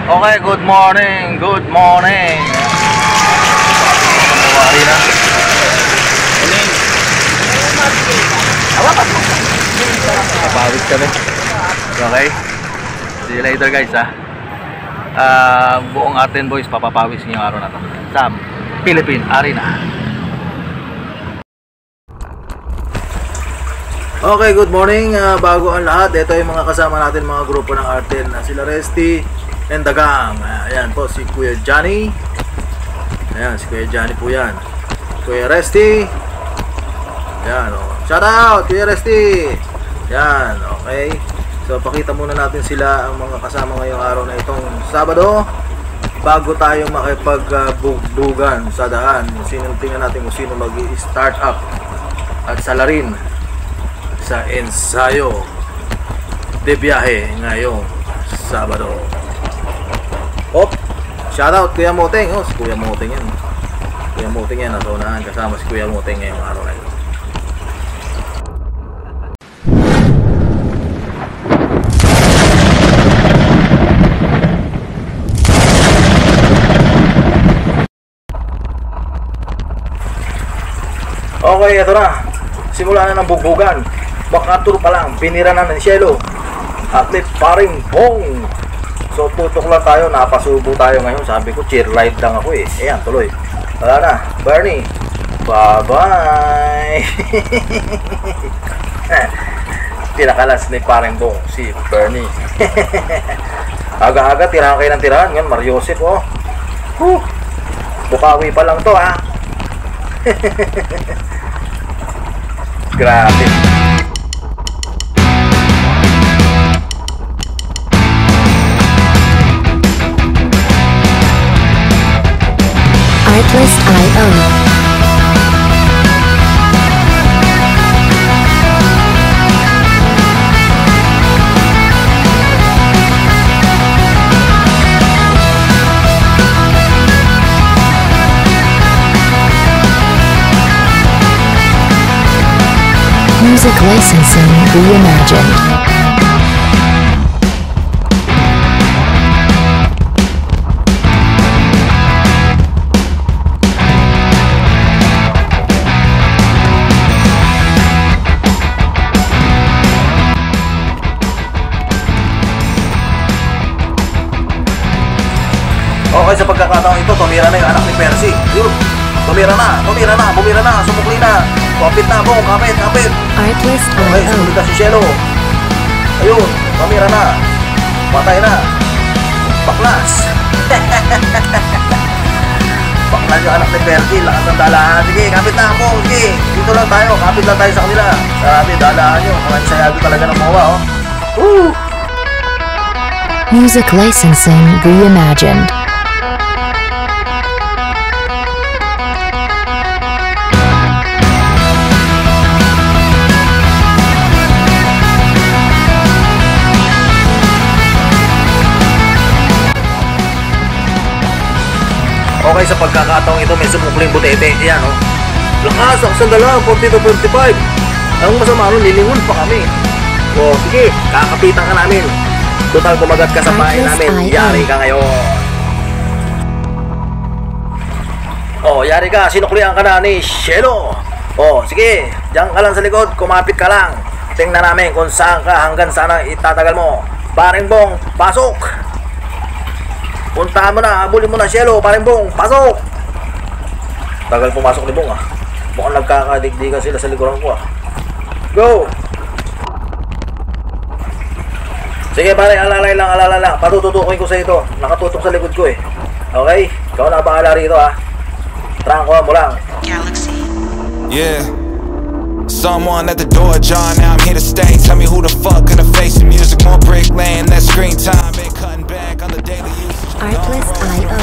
Okay, good morning. Good morning. Mawari na. Morning. Kapawis kami. Okay. See you later guys ha. Buong Arten Boys papapawis ngayong araw na to sa Philippine Arena. Okay, good morning. Bago ang lahat, ito yung mga kasama natin, mga grupo ng Arten, sila Resty and the gang. Ayan po si Kuya Johnny. Ayan, si Kuya Johnny po yan. Kuya Resty. Ayan, oh. Shout out Kuya Resty. Ayan, okay. So pakita muna natin sila, ang mga kasama ngayong araw na itong Sabado, bago tayo makipag-bugdugan sa daan. Tingnan natin kung sino mag-start up at salarin sa ensayo de biyahe ngayong Sabado. Hop! Shoutout Kuya Moteng. Oh, si Kuya Moteng yan. Kuya Moteng yan, nasa unahan kasama si Kuya Moteng ngayong araw na ito. Okay, ito na. Simula na ng bugbugan. Makatur pa lang, binira na ng Cielo. Atlet paring Bong. So tutok lang tayo, napasubo tayo ngayon. Sabi ko, cheer ride lang ako eh. Ayan, tuloy. Wala na, Bernie. Bye-bye. Pinakalas ni paring Bong, si Bernie. Aga-aga, tirahan kayo ng tirahan. Ngayon, Mariosep, oh. Bukawi pa lang to, ha. Grabe. Artlist.io. Music licensing reimagined. Okay, sa pagkakataon ito, tumira na yung anak ni Percy. Yun, tumira na, sumukli na. Kapit na, Bong, kapit. Artlist.io. Okay, sumulita si Cielo. Ayun, tumira na. Patay na. Baklas. Baklas yung anak ni Percy, lakas ng dalahan. Sige, kapit na, Bong, sige. Dito lang tayo, kapit lang tayo sa kanila. Sabi, dalahan nyo. Mga ensayado talaga ng MOA, oh. Woo! Music licensing reimagined. Okay, sa pagkakataong ito, may sumukling butete. Yan, oh. Lakas, ang sandala, 40-25. Ang masama nun, lilingon pa kami. O, sige, kakapitan ka namin. Total, kumagat ka sa bahay namin. Yari ka ngayon. O, yari ka, sinuklihan ka na ni Cielo. O, sige, diyan ka lang sa likod, kumapit ka lang. Tingnan namin kung saan ka, hanggang saan ang itatagal mo. Paring Bong, pasok! Puntahan mo na, habulin mo na Cielo, paring Bong, pasok! Tagal pumasok ni Bong, ah. Mukhang nagkakadigdigan sila sa likuran ko, ah. Go! Sige pare, alala lang. Patututukin ko sa ito. Nakatutok sa likod ko eh. Okay? Ikaw na bahala rito, ah. Trangkuhan mo lang. Galaxy. Yeah. Someone at the door, John, now I'm here to stay. Tell me who the fuck gonna face the music, more brick lane, less screen time, ain't cutting back on the daily usage. Artlist.io.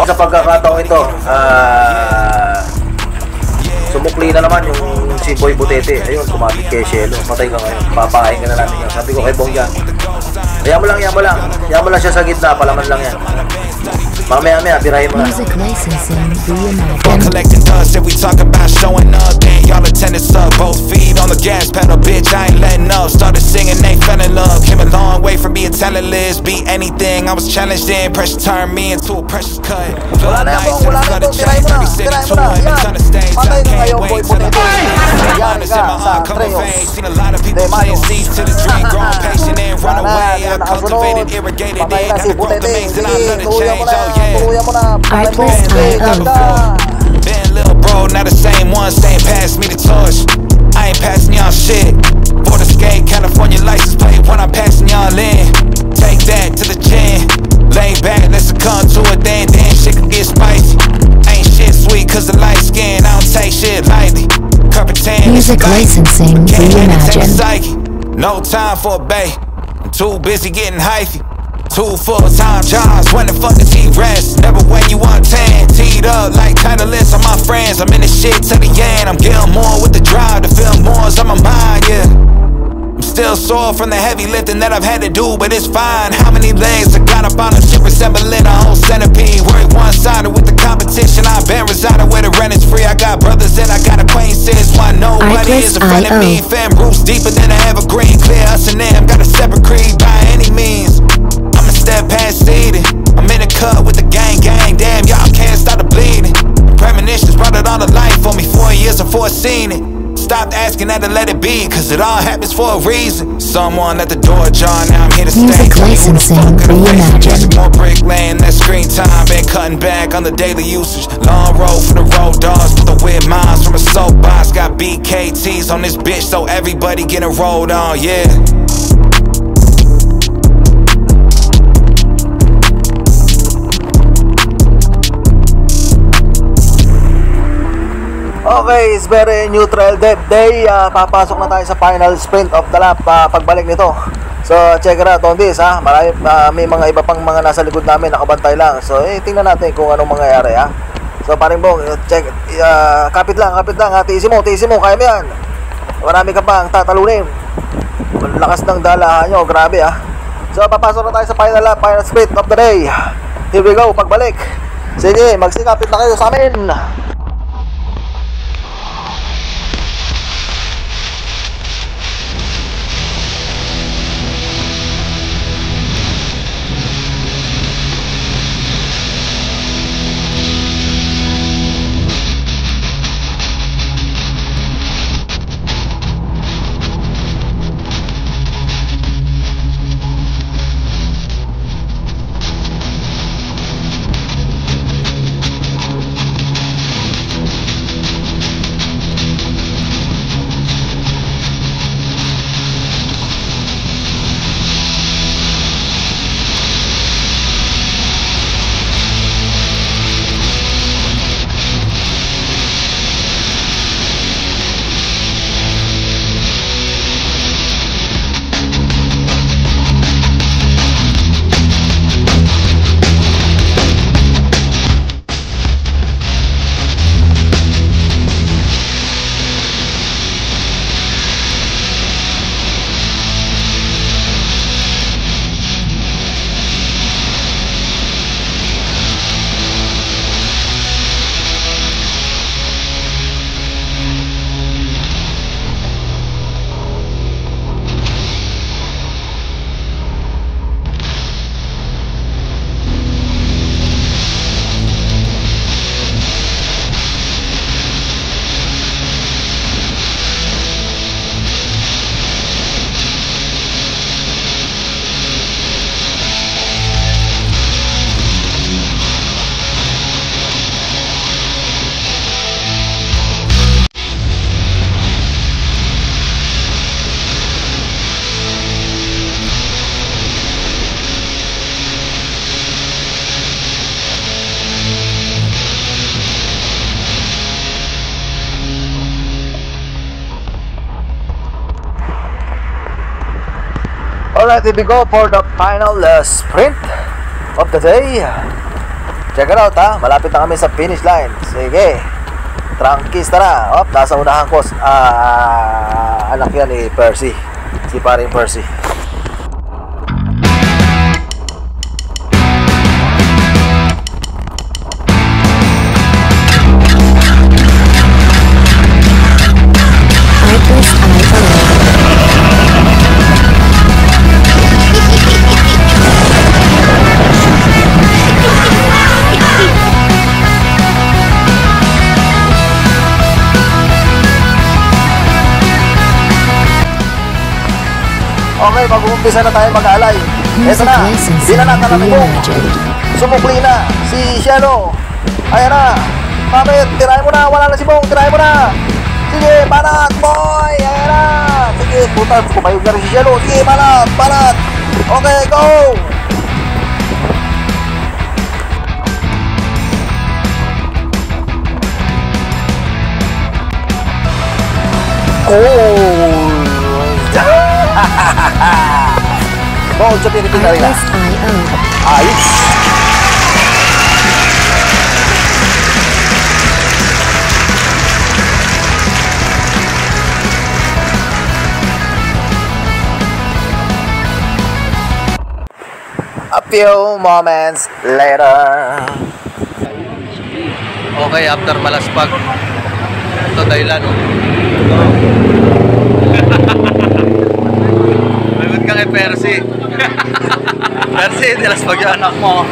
Sa pagkakataong ito, sumukli na naman yung si Boy Butete. Ayun, kumapit kay Cielo. Patay ka ngayon, papakain ka na natin yan. Sabi ko kay Bong yan, Hayaan mo lang siya sa gitna, palaman lang yan. Mamaya, birahin mo na. Music licensing reimagined. Collecting dust, if we talk about showing up, then y'all attend us up. Both feet on the gas pedal, bitch, I ain't letting up. Started singing, they fell in love. Came catalyst, beat anything. I was challenged in, pressure turned me into a precious cut. Flood nights and wala na flooded itong chains, every city tirahin to mo na. a ton of states. Patay I na can't ngayon, wait boy till the potato. Yan honors in my ka heart sa come of Treos age. Seen a lot of people de playing Manos. seeds to the dream, growing patient and run away. I Yan, cultivated, nakasunod. irrigated Patay it, na got si the growth Putete. amazing. I Sige, love the tuluyan mo change, na. oh yeah. Tuluyan mo na. Artlist Patay mo. IO. Ganda. Been little bro, not the same one, staying past me the torch. I ain't passing y'all shit. For the skate, California license plate when I'm passing y'all in. Take that to the chin. Lay back, let's succumb to it, then shit could get spicy. Ain't shit sweet cause the light skin, I don't take shit lightly. Carpet tan, Music licensing reimagined. no time for a bay. I'm too busy getting hyphy. 2 full-time jobs, when the fuck does he rest? Never when you want 10, teed up like Titleist on my friends. I'm in this shit to the end, I'm getting more with the drive to feel more on my mind, yeah. I'm still sore from the heavy lifting that I've had to do, but it's fine. How many legs I got up on a ship resembling a whole centipede? Worried one-sided with the competition, I've been residing where the rent is free. I got brothers and I got acquaintances, why nobody is in front of me. Fam roots deeper than an evergreen, clear us and them, got a separate creed by any means. I'ma step past seating, I'm in the cut with the gang, damn, y'all can't stop the bleeding. Premonitions brought it all to life for me 4 years before seeing it. Stopped asking that to let it be, cause it all happens for a reason. Someone at the door, John, now I'm here to stay. Music licensing reimagined. More brick laying, that screen time, been cutting back on the daily usage. Long road for the road dogs, for the weird minds from a soapbox. Got BKTs on this bitch, so everybody getting rolled on, yeah. Okay, it's very neutral depth day. Papasok na tayo sa final sprint of the lap pagbalik nito. So, check it out on this, ha. Marami, may mga iba pang mga nasa likod namin, nakabantay lang. So, tingnan natin kung anong mangyayari, ha. So, paring bong, check, kapit lang, ha. Tiisin mo, kaya mo yan. Marami ka pang tatalunin. Lakas ng dalahan nyo, grabe, ha. So, papasok na tayo sa final lap, final sprint of the day. Here we go, pagbalik. Sige, magsikapit na kayo sa amin. Alright, here we go for the final sprint of the day. Check it out, ha. Malapit na kami sa finish line. Sige. Trangkista na. Nasa unahan ko. Anak yan ni Percy. Si paring Percy. Artlist IO. Okay, mag-uumpisa na tayo mag-alay. Ito Music na, licensing binanatan na ni Bong. reimagined. Sumukli na si Cielo. Ayan na. Bakit? Tirahin mo na. Wala na si Bong. Tirahin mo na. Sige, banat, boy. Ayan na. Sige, puta. Kumayog na rin si Cielo. Sige, banat, banat. Okay, go. Gold sa Pilipinas rin. Artlist.io. Ayos. A few moments later. Okay, after Malaspag. Ito dahilan, oh. Magot ka kay Percy. Percy, nilaspag yung anak mo.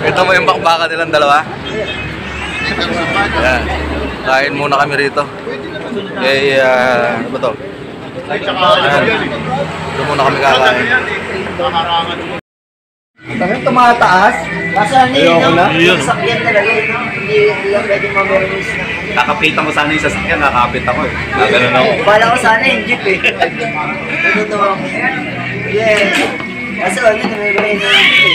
Ito mo yung bakbaka nilang dalawa. Yan. Kain muna kami rito. Kay, ano ba to? Doon muna kami kakain. Kami tumataas. Kasi Ayoko na. yung sakyan talaga, hindi lang pwede ma-vernish na. Kakapitan ko sana yung sasakyan, nakakapit ako eh. Ganun ako. Bala ko sana yung jeep eh. Tutuwa ko. Yes. Kasi ano, tumibigay na yung jeep eh.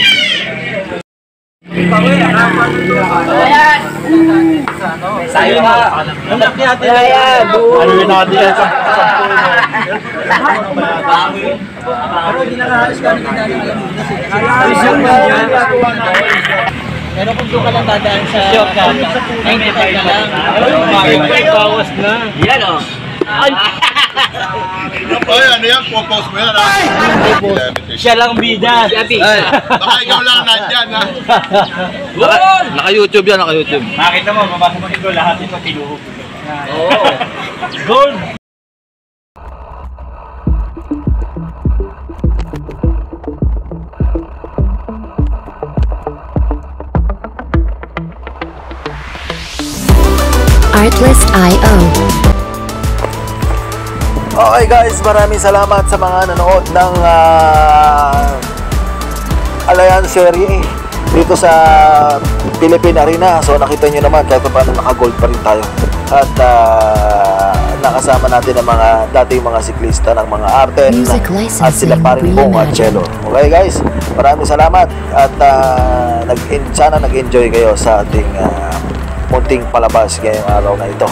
Sayo nga. Anak niya natin. Ayan. Ano yun natin yan sa Pero hindi nakahalos ka rin pero kung doon ka lang dadaan sa 95 na lang. Bawas na. Yan o. Oy, ano yan? Popost mo yan ha? Siya lang bida. Baka ikaw lang nandyan ha? Naka-YouTube yan, naka-YouTube. Makita mo, mabasa mo ito, lahat ito tinuhog. Oo. Gold! Artlist.io. Okay guys, maraming salamat sa mga nanood ng Alliance Serie dito sa Philippine Arena. So nakita nyo naman kahit paano naka-gold pa rin tayo. At nakasama natin ang mga dating mga siklista ng mga Arten Music at sila licensing pa rin Bong at Cielo. Okay guys, maraming salamat at sana nag-enjoy kayo sa ating munting palabas ngayong araw na ito.